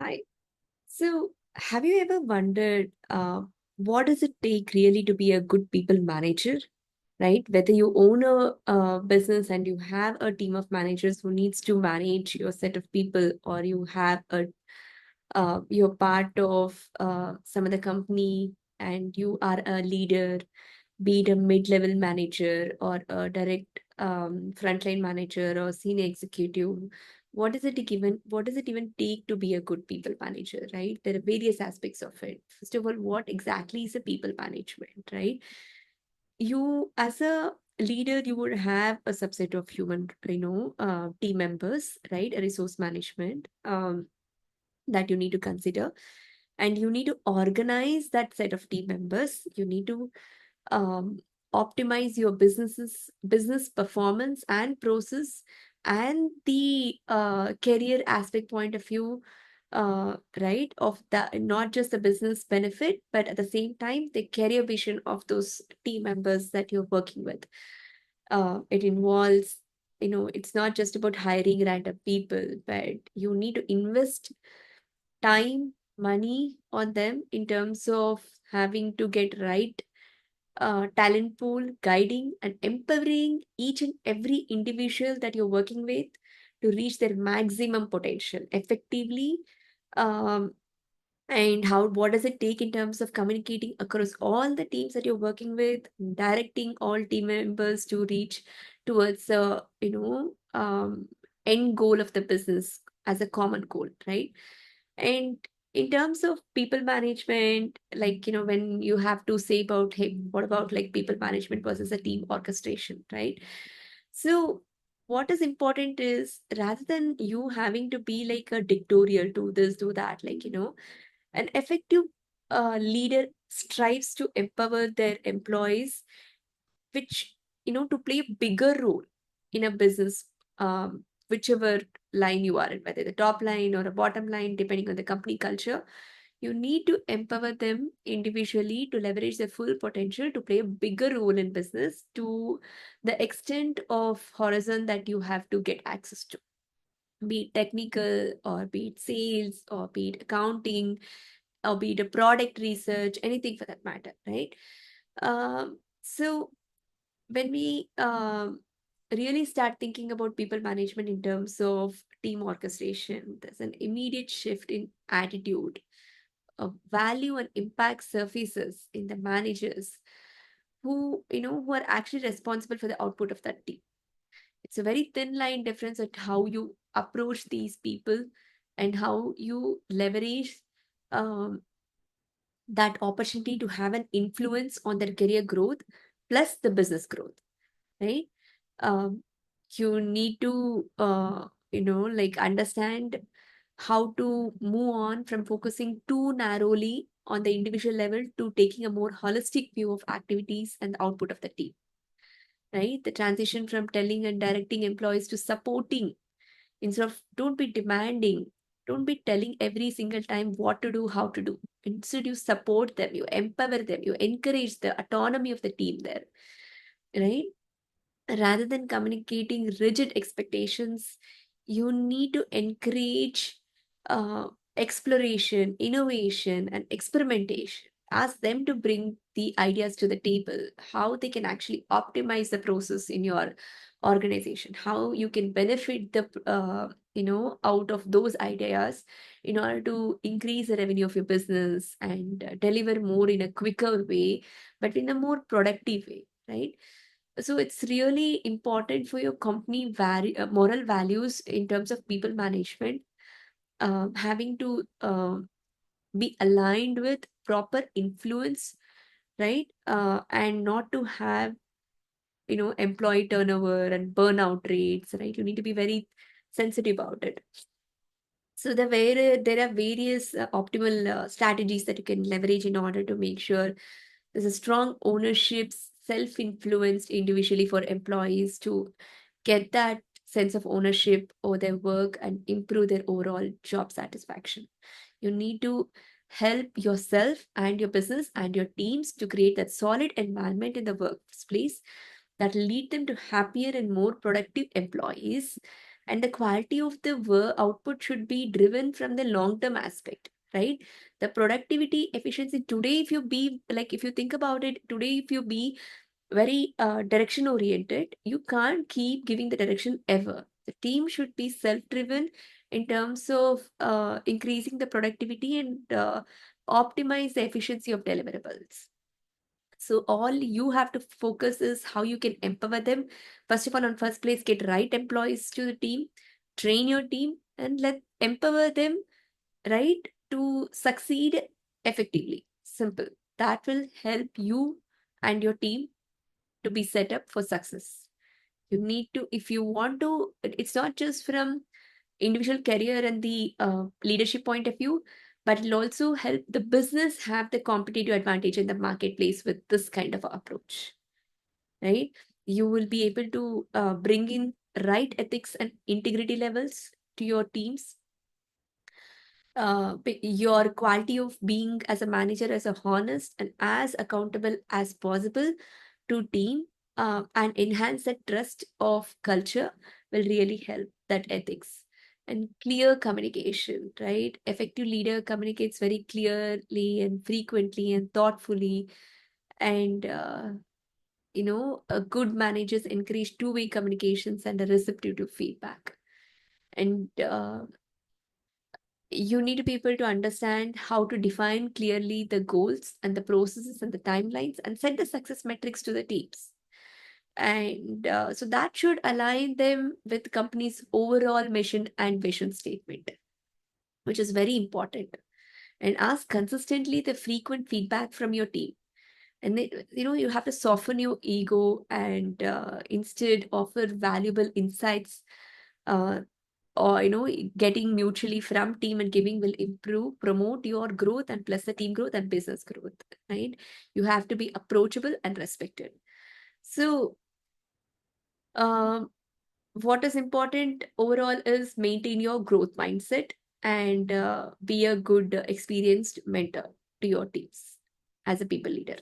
Hi. So, have you ever wondered what does it take really to be a good people manager, right? Whether you own a business and you have a team of managers who needs to manage your set of people, or you have a you're part of some of the company and you are a leader, be it a mid-level manager or a direct frontline manager or senior executive. What does it even take to be a good people manager, right? There are various aspects of it. First of all, what exactly is a people management, right? You, as a leader, you would have a subset of human, team members, right? A resource management that you need to consider, and you need to organize that set of team members. You need to um, optimize your business performance and process, and the career aspect point of view, right, of the not just the business benefit, but at the same time the career vision of those team members that you're working with. It involves, it's not just about hiring random people, but you need to invest time, money on them in terms of having to get right talent pool, guiding and empowering each and every individual that you're working with to reach their maximum potential effectively. Um, and how what does it take in terms of communicating across all the teams that you're working with, directing all team members to reach towards the end goal of the business as a common goal, right? And in terms of people management, like, when you have to say about, hey, what about like people management versus a team orchestration, right? So, what is important is rather than you having to be like a dictatorial, do this, do that, like, an effective leader strives to empower their employees, which, to play a bigger role in a business, whichever line you are in, whether the top line or a bottom line, depending on the company culture. You need to empower them individually to leverage their full potential to play a bigger role in business to the extent of horizon that you have to get access to, be it technical or be it sales or be it accounting or be it a product research, anything for that matter, right? So when we really start thinking about people management in terms of team orchestration, there's an immediate shift in attitude. Value and impact surfaces in the managers who are actually responsible for the output of that team. It's a very thin line difference at how you approach these people and how you leverage um, that opportunity to have an influence on their career growth plus the business growth, right? um, you need to like understand how to move on from focusing too narrowly on the individual level to taking a more holistic view of activities and the output of the team, right? The transition from telling and directing employees to supporting. Instead of don't be demanding, don't be telling every single time what to do, how to do. Instead, you support them, you empower them, you encourage the autonomy of the team there, right? Rather than communicating rigid expectations, you need to encourage uh, exploration, innovation, and experimentation. Ask them to bring the ideas to the table, how they can actually optimize the process in your organization, how you can benefit the out of those ideas in order to increase the revenue of your business and deliver more in a quicker way, but in a more productive way, right? So it's really important for your company moral values in terms of people management, having to be aligned with proper influence, right? And not to have employee turnover and burnout rates, right? You need to be very sensitive about it. So there are various optimal strategies that you can leverage in order to make sure there's a strong ownership, self-influenced individually for employees to get that sense of ownership over their work and improve their overall job satisfaction. You need to help yourself and your business and your teams to create that solid environment in the workplace that lead them to happier and more productive employees, and the quality of the work output should be driven from the long term aspect, right? The productivity efficiency today, if you be like, if you think about it today, if you be very direction oriented, you can't keep giving the direction ever. The team should be self driven in terms of increasing the productivity and optimize the efficiency of deliverables. So all you have to focus is how you can empower them. First of all, on first place, get right employees to the team, train your team, and let empower them, right, to succeed effectively. Simple. That will help you and your team to be set up for success. You need to, if you want to, it's not just from individual career and the leadership point of view, but it'll also help the business have the competitive advantage in the marketplace with this kind of approach, right? You will be able to bring in right ethics and integrity levels to your teams. Your quality of being as a manager as a honest and as accountable as possible to team, and enhance the trust of culture will really help that ethics. And clear communication, right? Effective leader communicates very clearly and frequently and thoughtfully, and good managers encourage two-way communications and a receptive to feedback. And you need to be able to understand how to define clearly the goals and the processes and the timelines and set the success metrics to the teams. And so that should align them with the company's overall mission and vision statement, which is very important. And ask consistently the frequent feedback from your team. And you have to soften your ego and instead offer valuable insights, uh, or getting mutually from team and giving will improve, promote your growth, and plus the team growth and business growth, right? You have to be approachable and respected. So um, what is important overall is maintain your growth mindset and be a good experienced mentor to your teams as a people leader.